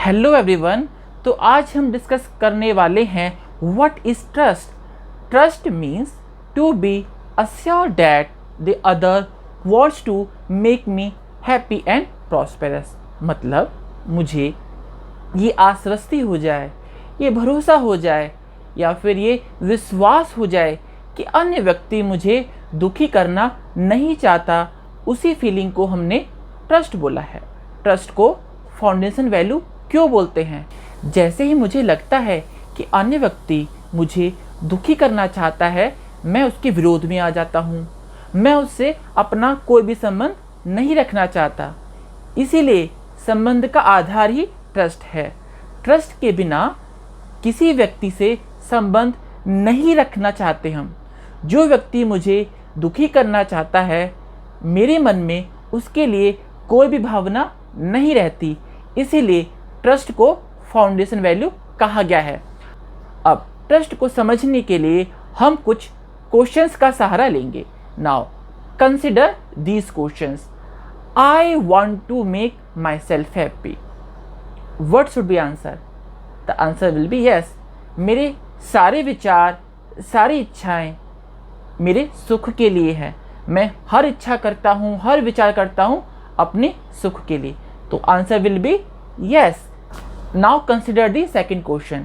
Hello everyone. तो आज हम डिस्कस करने वाले हैं what is trust. Trust means to be assure that the other wants to make me happy and prosperous. मतलब मुझे ये आश्वस्ति हो जाए, ये भरोसा हो जाए या फिर ये विश्वास हो जाए कि अन्य व्यक्ति मुझे दुखी करना नहीं चाहता। उसी फीलिंग को हमने ट्रस्ट बोला है। ट्रस्ट को फाउंडेशन वैल्यू क्यों बोलते हैं? जैसे ही मुझे लगता है कि अन्य व्यक्ति मुझे दुखी करना चाहता है, मैं उसके विरोध में आ जाता हूँ। मैं उससे अपना कोई भी संबंध नहीं रखना चाहता। इसीलिए संबंध का आधार ही ट्रस्ट है। ट्रस्ट के बिना किसी व्यक्ति से संबंध नहीं रखना चाहते हम। जो व्यक्ति मुझे दुखी करना चाहता है, मेरे मन में उसके लिए कोई भी भावना नहीं रहती। इसीलिए ट्रस्ट को फाउंडेशन वैल्यू कहा गया है। अब ट्रस्ट को समझने के लिए हम कुछ क्वेश्चंस का सहारा लेंगे। Now consider these questions. I want to make myself happy. What should be answer? The answer will be yes. मेरे सारे विचार, सारी इच्छाएं मेरे सुख के लिए है। मैं हर इच्छा करता हूँ, हर विचार करता हूँ अपने सुख के लिए। तो answer will be yes. Now consider the second question.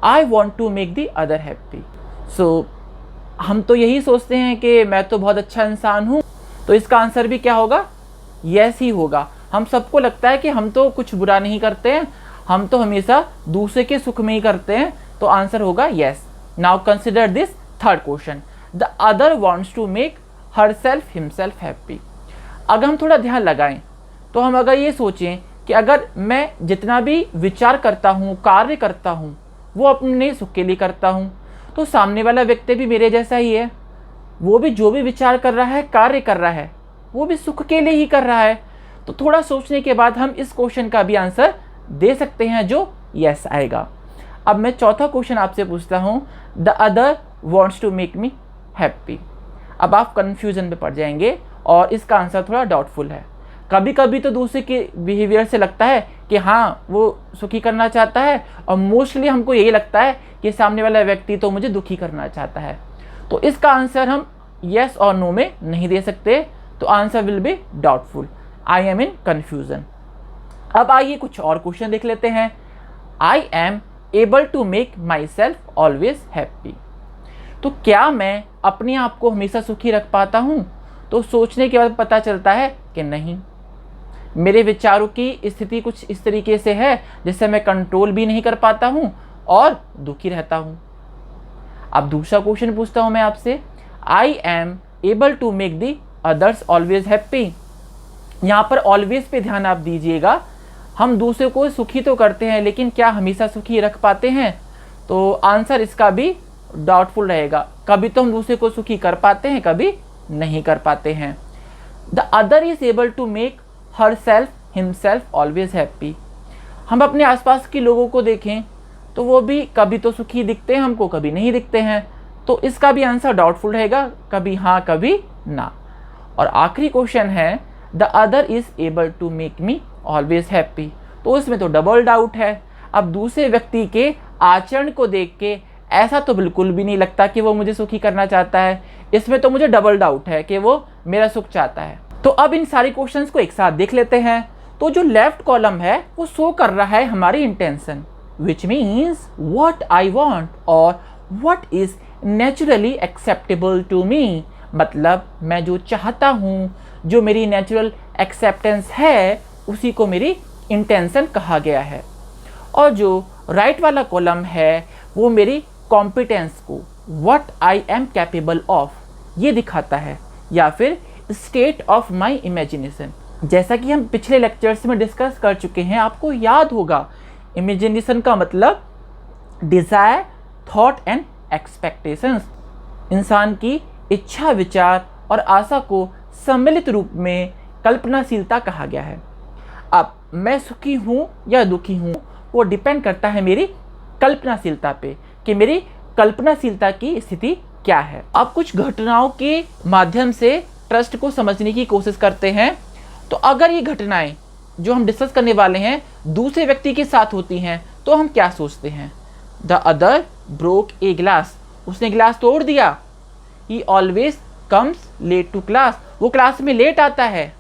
I want to make the other happy. So हम तो यही सोचते हैं कि मैं तो बहुत अच्छा इंसान हूँ, तो इसका आंसर भी क्या होगा? यस ही होगा। हम सबको लगता है कि हम तो कुछ बुरा नहीं करते हैं, हम तो हमेशा दूसरे के सुख में ही करते हैं। तो आंसर होगा yes. Now consider this third question. The other wants to make herself himself happy. अगर हम थोड़ा ध्यान लगाएं तो हम अगर ये सोचें कि अगर मैं जितना भी विचार करता हूँ, कार्य करता हूँ, वो अपने सुख के लिए करता हूँ, तो सामने वाला व्यक्ति भी मेरे जैसा ही है। वो भी जो भी विचार कर रहा है, कार्य कर रहा है, वो भी सुख के लिए ही कर रहा है। तो थोड़ा सोचने के बाद हम इस क्वेश्चन का भी आंसर दे सकते हैं, जो यस आएगा। अब मैं चौथा क्वेश्चन आपसे पूछता हूँ। The other wants to make me happy. अब आप कन्फ्यूजन में पड़ जाएंगे और इसका आंसर थोड़ा डाउटफुल है। कभी कभी तो दूसरे के बिहेवियर से लगता है कि हाँ वो सुखी करना चाहता है, और मोस्टली हमको यही लगता है कि सामने वाला व्यक्ति तो मुझे दुखी करना चाहता है। तो इसका आंसर हम यस और नो में नहीं दे सकते। तो answer will be doubtful. I am in confusion. अब आइए कुछ और क्वेश्चन देख लेते हैं। I am able to make myself always happy. तो क्या मैं अपने आप को हमेशा सुखी रख पाता हूँ? तो सोचने के बाद पता चलता है कि नहीं। मेरे विचारों की स्थिति कुछ इस तरीके से है जिससे मैं कंट्रोल भी नहीं कर पाता हूँ और दुखी रहता हूँ। अब दूसरा क्वेश्चन पूछता हूँ मैं आपसे। I am able to make the others always happy. यहाँ पर ऑलवेज पे ध्यान आप दीजिएगा। हम दूसरे को सुखी तो करते हैं, लेकिन क्या हमेशा सुखी रख पाते हैं? तो आंसर इसका भी डाउटफुल रहेगा। कभी तो हम दूसरे को सुखी कर पाते हैं, कभी नहीं कर पाते हैं। The other is able to make herself himself always happy. हम अपने आसपास के लोगों को देखें तो वो भी कभी तो सुखी दिखते हैं हमको, कभी नहीं दिखते हैं। तो इसका भी आंसर डाउटफुल रहेगा, कभी हाँ कभी ना। और आखिरी क्वेश्चन है the other is able to make me always happy. तो इसमें तो डबल डाउट है। अब दूसरे व्यक्ति के आचरण को देख के ऐसा तो बिल्कुल भी नहीं लगता कि वो मुझे सुखी करना चाहता है। इसमें तो मुझे डबल डाउट है कि वो मेरा सुख चाहता है। तो अब इन सारे क्वेश्चंस को एक साथ देख लेते हैं। तो जो लेफ्ट कॉलम है वो शो कर रहा है हमारी intention, which means what I want और what is naturally acceptable to me. मतलब मैं जो चाहता हूँ, जो मेरी नेचुरल एक्सेप्टेंस है, उसी को मेरी इंटेंशन कहा गया है। और जो राइट वाला कॉलम है वो मेरी कॉम्पिटेंस को, what I am capable of, ये दिखाता है, या फिर स्टेट ऑफ माई इमेजिनेशन। जैसा कि हम पिछले लेक्चर्स में डिस्कस कर चुके हैं, आपको याद होगा इमेजिनेशन का मतलब डिज़ायर, थॉट एंड एक्सपेक्टेशंस। इंसान की इच्छा, विचार और आशा को सम्मिलित रूप में कल्पनाशीलता कहा गया है। अब मैं सुखी हूँ या दुखी हूँ, वो डिपेंड करता है मेरी कल्पनाशीलता पे कि मेरी कल्पनाशीलता की स्थिति क्या है। अब कुछ घटनाओं के माध्यम से ट्रस्ट को समझने की कोशिश करते हैं। तो अगर ये घटनाएं जो हम डिस्कस करने वाले हैं दूसरे व्यक्ति के साथ होती हैं तो हम क्या सोचते हैं? The other broke a glass, उसने गिलास तोड़ दिया। He always comes late to class, वो क्लास में लेट आता है।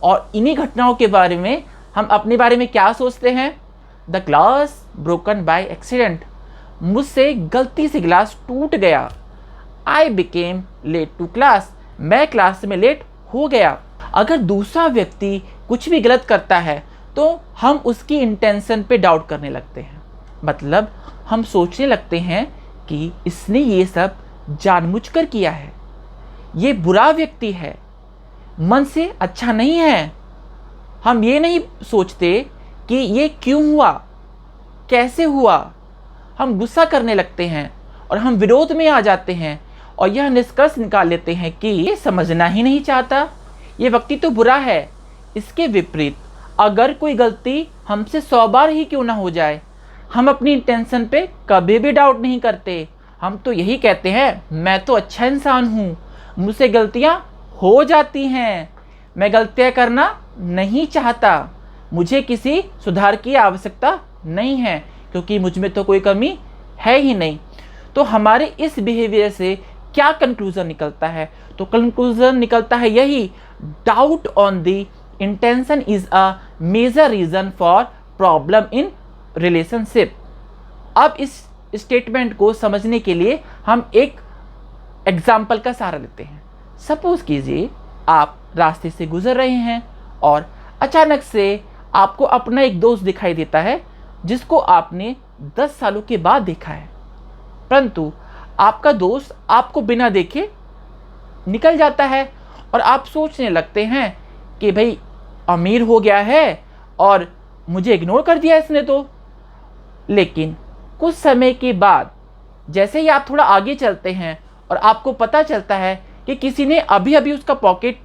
और इन्हीं घटनाओं के बारे में हम अपने बारे में क्या सोचते हैं? The glass broken by accident, मुझसे गलती से गिलास टूट गया। I became late to class, मैं क्लास में लेट हो गया। अगर दूसरा व्यक्ति कुछ भी गलत करता है तो हम उसकी इंटेंशन पे डाउट करने लगते हैं। मतलब हम सोचने लगते हैं कि इसने ये सब जानबूझकर किया है, ये बुरा व्यक्ति है, मन से अच्छा नहीं है। हम ये नहीं सोचते कि ये क्यों हुआ, कैसे हुआ। हम गुस्सा करने लगते हैं और हम विरोध में आ जाते हैं और यह निष्कर्ष निकाल लेते हैं कि ये समझना ही नहीं चाहता, ये व्यक्ति तो बुरा है। इसके विपरीत अगर कोई गलती हमसे 100 बार ही क्यों ना हो जाए, हम अपनी इंटेंशन पे कभी भी डाउट नहीं करते। हम तो यही कहते हैं, मैं तो अच्छा इंसान हूँ, मुझसे गलतियाँ हो जाती हैं, मैं गलतियाँ करना नहीं चाहता, मुझे किसी सुधार की आवश्यकता नहीं है क्योंकि मुझ में तो कोई कमी है ही नहीं। तो हमारे इस बिहेवियर से क्या कंक्लूजन निकलता है? तो कंक्लूजन निकलता है यही, doubt on the intention is a major reason for problem in relationship. अब इस स्टेटमेंट को समझने के लिए हम एक एग्जाम्पल का सहारा लेते हैं। सपोज कीजिए आप रास्ते से गुजर रहे हैं और अचानक से आपको अपना एक दोस्त दिखाई देता है जिसको आपने 10 सालों के बाद देखा है, परंतु आपका दोस्त आपको बिना देखे निकल जाता है और आप सोचने लगते हैं कि भाई अमीर हो गया है और मुझे इग्नोर कर दिया इसने तो। लेकिन कुछ समय के बाद जैसे ही आप थोड़ा आगे चलते हैं और आपको पता चलता है कि किसी ने अभी अभी उसका पॉकेट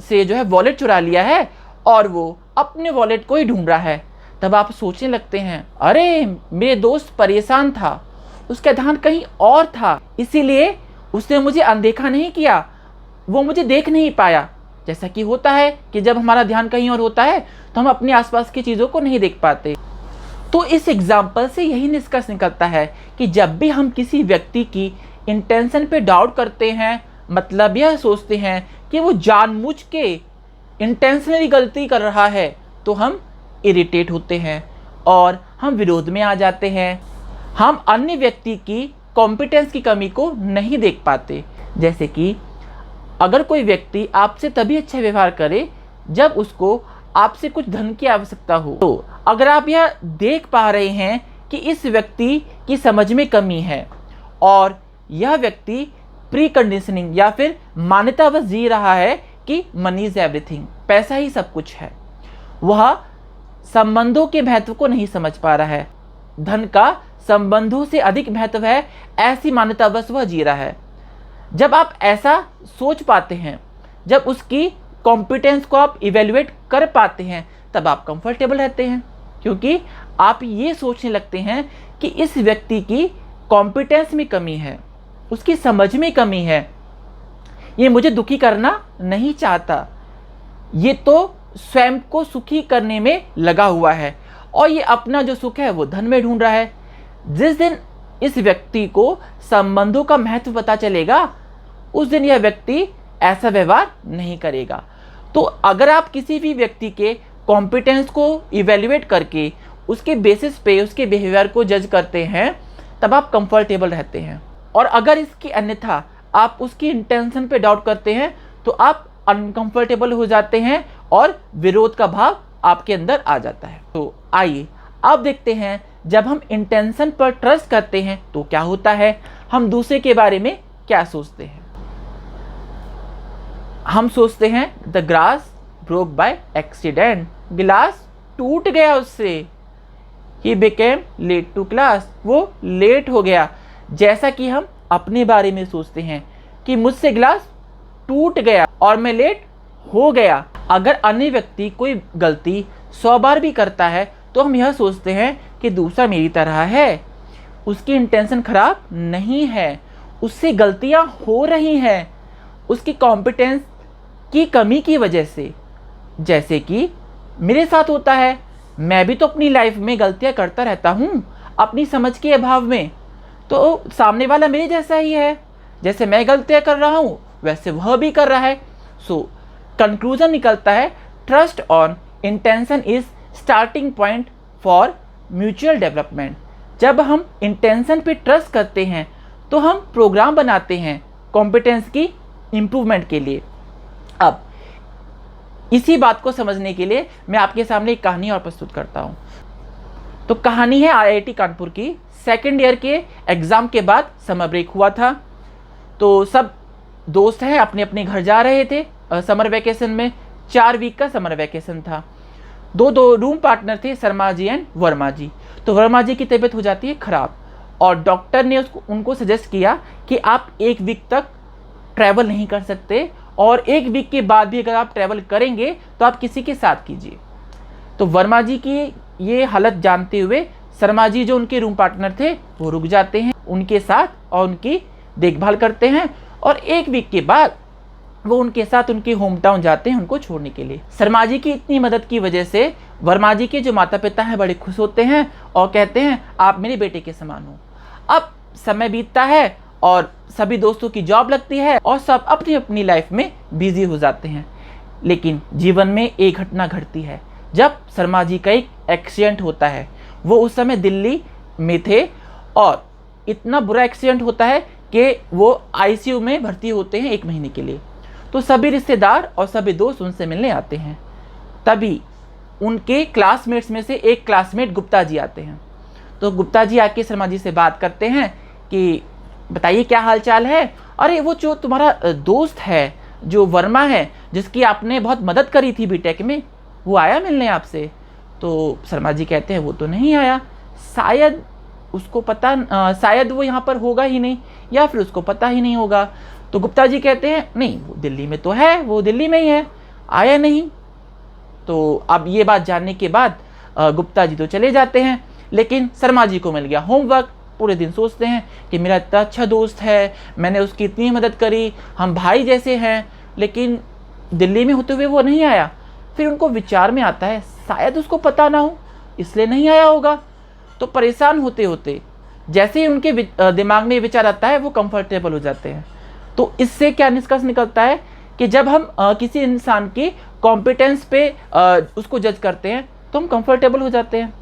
से जो है वॉलेट चुरा लिया है और वो अपने वॉलेट को ही ढूंढ रहा है, तब आप सोचने लगते हैं, अरे मेरे दोस्त परेशान था, उसका ध्यान कहीं और था, इसीलिए उसने मुझे अनदेखा नहीं किया, वो मुझे देख नहीं पाया। जैसा कि होता है कि जब हमारा ध्यान कहीं और होता है तो हम अपने आसपास की चीज़ों को नहीं देख पाते। तो इस एग्जाम्पल से यही निष्कर्ष निकलता है कि जब भी हम किसी व्यक्ति की इंटेंशन पे डाउट करते हैं, मतलब यह सोचते हैं कि वो जानबूझ के इंटेंशनली गलती कर रहा है, तो हम इरिटेट होते हैं और हम विरोध में आ जाते हैं। हम अन्य व्यक्ति की कॉम्पिटेंस की कमी को नहीं देख पाते। जैसे कि अगर कोई व्यक्ति आपसे तभी अच्छा व्यवहार करे जब उसको आपसे कुछ धन की आवश्यकता हो, तो अगर आप यह देख पा रहे हैं कि इस व्यक्ति की समझ में कमी है और यह व्यक्ति प्री कंडीशनिंग या फिर मान्यतावश जी रहा है कि मनी इज एवरीथिंग, पैसा ही सब कुछ है, वह संबंधों के महत्व को नहीं समझ पा रहा है, धन का संबंधों से अधिक महत्व है, ऐसी मान्यतावश वह जी रहा है। जब आप ऐसा सोच पाते हैं, जब उसकी कॉम्पिटेंस को आप इवेल्युएट कर पाते हैं, तब आप कंफर्टेबल रहते हैं क्योंकि आप ये सोचने लगते हैं कि इस व्यक्ति की कॉम्पिटेंस में कमी है, उसकी समझ में कमी है, ये मुझे दुखी करना नहीं चाहता, ये तो स्वयं को सुखी करने में लगा हुआ है और ये अपना जो सुख है वो धन में ढूंढ रहा है। जिस दिन इस व्यक्ति को संबंधों का महत्व पता चलेगा, उस दिन यह व्यक्ति ऐसा व्यवहार नहीं करेगा। तो अगर आप किसी भी व्यक्ति के कॉम्पिटेंस को इवेल्युएट करके उसके बेसिस पे उसके बिहेवियर को जज करते हैं, तब आप कंफर्टेबल रहते हैं। और अगर इसकी अन्यथा आप उसकी इंटेंशन पे डाउट करते हैं तो आप अनकंफर्टेबल हो जाते हैं और विरोध का भाव आपके अंदर आ जाता है। तो आइए अब देखते हैं, जब हम इंटेंशन पर ट्रस्ट करते हैं तो क्या होता है, हम दूसरे के बारे में क्या सोचते हैं। हम सोचते हैं the glass broke by accident, गिलास टूट गया उससे। He became late to class, वो लेट हो गया। जैसा कि हम अपने बारे में सोचते हैं कि मुझसे गिलास टूट गया और मैं लेट हो गया। अगर अन्य व्यक्ति कोई गलती 100 बार भी करता है तो हम यह सोचते हैं कि दूसरा मेरी तरह है, उसकी इंटेंशन खराब नहीं है, उससे गलतियां हो रही हैं उसकी कॉम्पिटेंस की कमी की वजह से। जैसे कि मेरे साथ होता है। मैं भी तो अपनी लाइफ में गलतियां करता रहता हूँ अपनी समझ के अभाव में। तो सामने वाला मेरे जैसा ही है, जैसे मैं गलतियां कर रहा हूँ वैसे वह भी कर रहा है। सो कंक्लूजन निकलता है, trust on intention is starting point for mutual development. जब हम इंटेंशन पे ट्रस्ट करते हैं तो हम प्रोग्राम बनाते हैं कॉम्पिटेंस की इम्प्रूवमेंट के लिए। अब इसी बात को समझने के लिए मैं आपके सामने एक कहानी और प्रस्तुत करता हूँ। तो कहानी है आईआईटी कानपुर की। सेकेंड ईयर के एग्ज़ाम के बाद समर ब्रेक हुआ था, तो सब दोस्त हैं अपने अपने घर जा रहे थे समर वैकेशन में। 4 वीक का समर वैकेशन था। दो रूम पार्टनर थे, शर्मा जी एंड वर्मा जी। तो वर्मा जी की तबीयत हो जाती है ख़राब और डॉक्टर ने उनको सजेस्ट किया कि आप 1 वीक तक ट्रैवल नहीं कर सकते और 1 वीक के बाद भी अगर आप ट्रैवल करेंगे तो आप किसी के साथ कीजिए। तो वर्मा जी की ये हालत जानते हुए शर्मा जी जो उनके रूम पार्टनर थे वो रुक जाते हैं उनके साथ और उनकी देखभाल करते हैं और 1 वीक के बाद वो उनके साथ उनके होम टाउन जाते हैं उनको छोड़ने के लिए। शर्मा जी की इतनी मदद की वजह से वर्मा जी के जो माता पिता हैं बड़े खुश होते हैं और कहते हैं आप मेरे बेटे के समान हो। अब समय बीतता है और सभी दोस्तों की जॉब लगती है और सब अपनी अपनी लाइफ में बिजी हो जाते हैं। लेकिन जीवन में एक घटना घटती है जब शर्मा जी का एक एक्सीडेंट होता है। वो उस समय दिल्ली में थे और इतना बुरा एक्सीडेंट होता है कि वो आईसीयू में भर्ती होते हैं 1 महीने के लिए। तो सभी रिश्तेदार और सभी दोस्त उनसे मिलने आते हैं। तभी उनके क्लासमेट्स में से एक क्लासमेट गुप्ता जी आते हैं। तो गुप्ता जी आके शर्मा जी से बात करते हैं कि बताइए क्या हाल चाल है। अरे वो जो तुम्हारा दोस्त है जो वर्मा है जिसकी आपने बहुत मदद करी थी बीटेक में, वो आया मिलने आपसे? तो शर्मा जी कहते हैं वो तो नहीं आया, शायद उसको पता शायद वो यहाँ पर होगा ही नहीं या फिर उसको पता ही नहीं होगा। तो गुप्ता जी कहते हैं नहीं वो दिल्ली में तो है, वो दिल्ली में ही है, आया नहीं। तो अब ये बात जानने के बाद गुप्ता जी तो चले जाते हैं, लेकिन शर्मा जी को मिल गया होमवर्क। पूरे दिन सोचते हैं कि मेरा इतना अच्छा दोस्त है, मैंने उसकी इतनी मदद करी, हम भाई जैसे हैं, लेकिन दिल्ली में होते हुए वो नहीं आया। फिर उनको विचार में आता है शायद उसको पता ना हो इसलिए नहीं आया होगा। तो परेशान होते होते जैसे ही उनके दिमाग में विचार आता है वो कंफर्टेबल हो जाते हैं। तो इससे क्या निष्कर्ष निकलता है कि जब हम किसी इंसान की कॉम्पिटेंस पे उसको जज करते हैं तो हम कंफर्टेबल हो जाते हैं।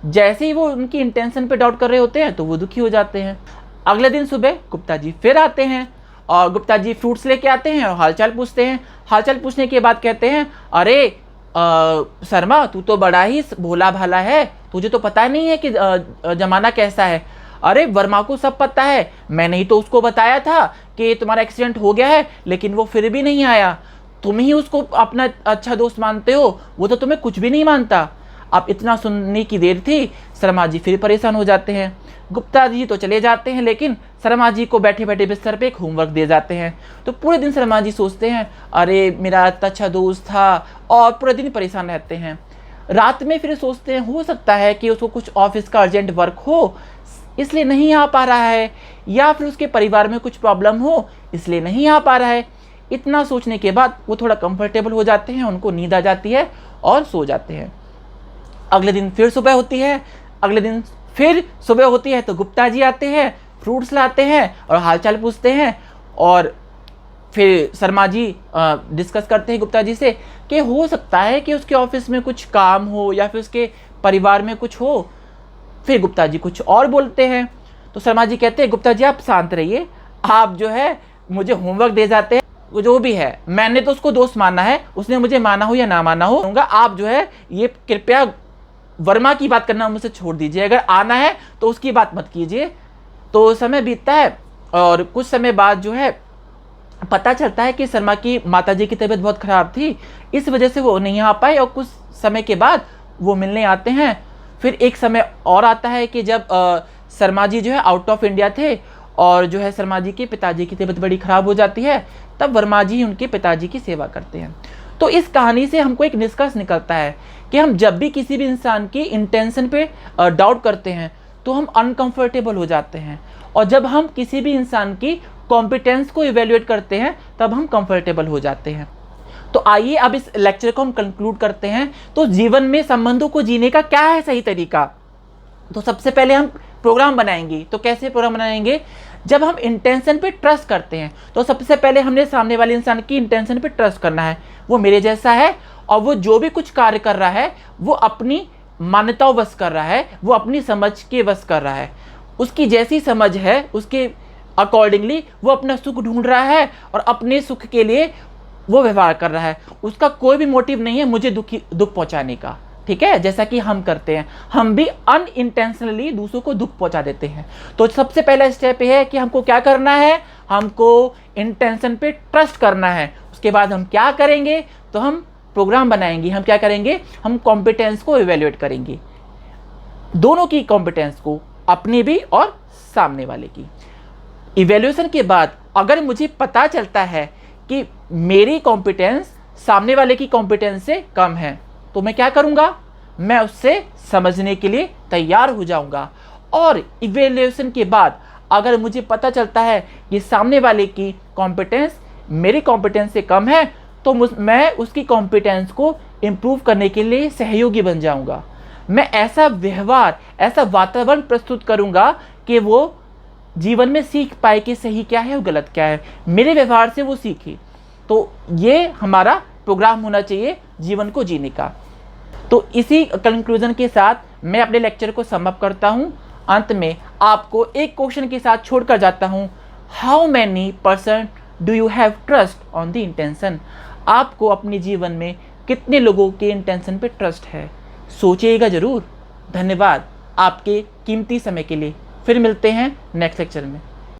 जैसे ही वो उनकी इंटेंशन पे डाउट कर रहे होते हैं तो वो दुखी हो जाते हैं। अगले दिन सुबह गुप्ता जी फिर आते हैं और गुप्ता जी फ्रूट्स लेके आते हैं और हालचाल पूछते हैं। हालचाल पूछने के बाद कहते हैं अरे शर्मा तू तो बड़ा ही भोला भाला है, तुझे तो पता नहीं है कि जमाना कैसा है। अरे वर्मा को सब पता है, मैंने ही तो उसको बताया था कि तुम्हारा एक्सीडेंट हो गया है, लेकिन वो फिर भी नहीं आया। तुम ही उसको अपना अच्छा दोस्त मानते हो, वो तो तुम्हें कुछ भी नहीं मानता। अब इतना सुनने की देर थी, शर्मा जी फिर परेशान हो जाते हैं। गुप्ता जी तो चले जाते हैं लेकिन शर्मा जी को बैठे बैठे बिस्तर पे एक होमवर्क दे जाते हैं। तो पूरे दिन शर्मा जी सोचते हैं अरे मेरा इतना अच्छा दोस्त था और पूरे दिन परेशान रहते हैं। रात में फिर सोचते हैं हो सकता है कि उसको कुछ ऑफिस का अर्जेंट वर्क हो इसलिए नहीं आ पा रहा है, या फिर उसके परिवार में कुछ प्रॉब्लम हो इसलिए नहीं आ पा रहा है। इतना सोचने के बाद वो थोड़ा कंफर्टेबल हो जाते हैं, उनको नींद आ जाती है और सो जाते हैं। अगले दिन फिर सुबह होती है, अगले दिन फिर सुबह होती है तो गुप्ता जी आते हैं, फ्रूट्स लाते हैं और हालचाल पूछते हैं। और फिर शर्मा जी डिस्कस करते हैं गुप्ता जी से कि हो सकता है कि उसके ऑफिस में कुछ काम हो या फिर उसके परिवार में कुछ हो। फिर गुप्ता जी कुछ और बोलते हैं। तो शर्मा जी कहते हैं गुप्ता जी आप शांत रहिए, आप जो है मुझे होमवर्क दे जाते हैं, वो जो भी है मैंने तो उसको दोस्त माना है, उसने मुझे माना हो या ना माना हो, आप जो है ये कृपया वर्मा की बात करना मुझसे छोड़ दीजिए, अगर आना है तो उसकी बात मत कीजिए। तो समय बीतता है और कुछ समय बाद जो है पता चलता है कि शर्मा की माताजी की तबीयत बहुत ख़राब थी, इस वजह से वो नहीं आ पाए और कुछ समय के बाद वो मिलने आते हैं। फिर एक समय और आता है कि जब शर्मा जी जो है आउट ऑफ इंडिया थे और जो है शर्मा जी के पिताजी की तबीयत बड़ी ख़राब हो जाती है, तब वर्मा जी उनके पिताजी की सेवा करते हैं। तो इस कहानी से हमको एक निष्कर्ष निकलता है कि हम जब भी किसी भी इंसान की इंटेंशन पे डाउट करते हैं तो हम अनकंफर्टेबल हो जाते हैं, और जब हम किसी भी इंसान की कॉम्पिटेंस को इवेल्युएट करते हैं तब हम कंफर्टेबल हो जाते हैं। तो आइए अब इस लेक्चर को हम कंक्लूड करते हैं। तो जीवन में संबंधों को जीने का क्या है सही तरीका? तो सबसे पहले हम प्रोग्राम बनाएंगे। तो कैसे प्रोग्राम बनाएंगे? जब हम इंटेंशन पे ट्रस्ट करते हैं, तो सबसे पहले हमने सामने वाले इंसान की इंटेंशन पे ट्रस्ट करना है, वो मेरे जैसा है और वो जो भी कुछ कार्य कर रहा है वो अपनी मान्यताओं वश कर रहा है, वो अपनी समझ के वश कर रहा है, उसकी जैसी समझ है उसके अकॉर्डिंगली वो अपना सुख ढूंढ रहा है और अपने सुख के लिए वो व्यवहार कर रहा है। उसका कोई भी मोटिव नहीं है मुझे दुख पहुंचाने का, ठीक है, जैसा कि हम करते हैं, हम भी अनइंटेंशनली दूसरों को दुख पहुंचा देते हैं। तो सबसे पहला स्टेप ये है कि हमको क्या करना है, हमको इंटेंशन पे ट्रस्ट करना है। उसके बाद हम क्या करेंगे, तो हम प्रोग्राम बनाएंगे। हम क्या करेंगे, हम कॉम्पिटेंस को इवेल्युएट करेंगे, दोनों की कॉम्पिटेंस को, अपनी भी और सामने वाले की। इवेल्युएशन के बाद अगर मुझे पता चलता है कि मेरी कॉम्पिटेंस सामने वाले की कॉम्पिटेंस से कम है, तो मैं क्या करूंगा, मैं उससे समझने के लिए तैयार हो जाऊंगा। और इवेल्युएशन के बाद अगर मुझे पता चलता है कि सामने वाले की कॉम्पिटेंस मेरी कॉम्पिटेंस से कम है, तो मैं उसकी कॉम्पिटेंस को इम्प्रूव करने के लिए सहयोगी बन जाऊंगा। मैं ऐसा व्यवहार, ऐसा वातावरण प्रस्तुत करूंगा कि वो जीवन में सीख पाए कि सही क्या है और गलत क्या है, मेरे व्यवहार से वो सीखे। तो ये हमारा प्रोग्राम होना चाहिए जीवन को जीने का। तो इसी कंक्लूजन के साथ मैं अपने लेक्चर को समअप करता हूँ। अंत में आपको एक क्वेश्चन के साथ छोड़कर जाता हूँ, how many % do you have trust on the intention? आपको अपने जीवन में कितने लोगों के इंटेंशन पे ट्रस्ट है? सोचिएगा ज़रूर। धन्यवाद आपके कीमती समय के लिए। फिर मिलते हैं नेक्स्ट लेक्चर में।